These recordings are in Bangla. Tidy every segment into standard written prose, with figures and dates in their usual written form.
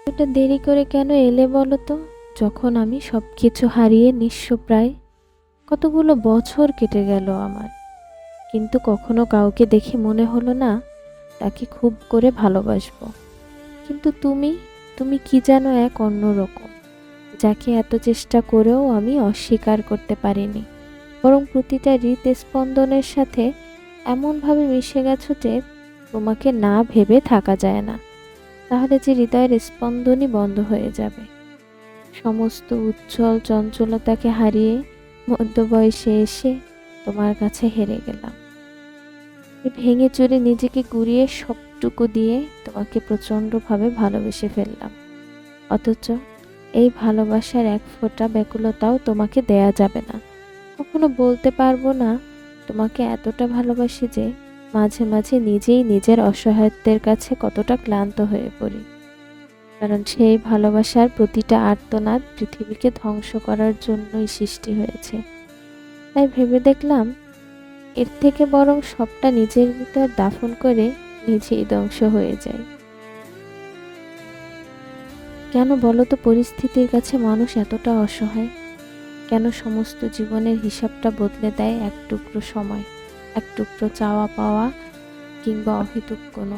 এটা দেরি করে কেন এলে বলো তো? যখন আমি সবকিছু হারিয়ে নিঃস্ব প্রায়। কতগুলো বছর কেটে গেল আমার, কিন্তু কখনো কাউকে দেখে মনে হলো না তাকে খুব করে ভালোবাসবো। কিন্তু তুমি, তুমি কি যেন এক অন্যরকম, যাকে এত চেষ্টা করেও আমি অস্বীকার করতে পারিনি। বরং প্রতিটা হৃদস্পন্দনের সাথে এমনভাবে মিশে গেছো যে তোমাকে না ভেবে থাকা যায় না। তাহলে যে হৃদয়ের স্পন্দনই বন্ধ হয়ে যাবে। সমস্ত উজ্জ্বল চঞ্চলতাকে হারিয়ে মধ্য বয়সে এসে তোমার কাছে হেরে গেলাম। ভেঙে চুরে নিজেকে গুঁড়িয়ে সবটুকু দিয়ে তোমাকে প্রচণ্ডভাবে ভালোবেসে ফেললাম। অথচ এই ভালোবাসার এক ফোঁটা ব্যাকুলতাও তোমাকে দেয়া যাবে না। কখনো বলতে পারবো না তোমাকে এতটা ভালোবাসি যে মাঝে মাঝে নিজেই নিজের অসহায়ত্বের কাছে কতটা ক্লান্ত হয়ে পড়ি। কারণ সেই ভালোবাসার প্রতিটা আর্তনাদ পৃথিবীকে ধ্বংস করার জন্যই সৃষ্টি হয়েছে। তাই ভেবে দেখলাম এর থেকে বরং সবটা নিজের ভিতর দাফন করে নিজেই ধ্বংস হয়ে যায়। কেন বলো তো পরিস্থিতির কাছে মানুষ এতটা অসহায়? কেন সমস্ত জীবনের হিসাবটা বদলে দেয় এক টুকরো সময়, এক টুকরো চাওয়া পাওয়া কিংবা অহেতুক কোনো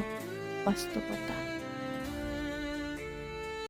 বাস্তবতা?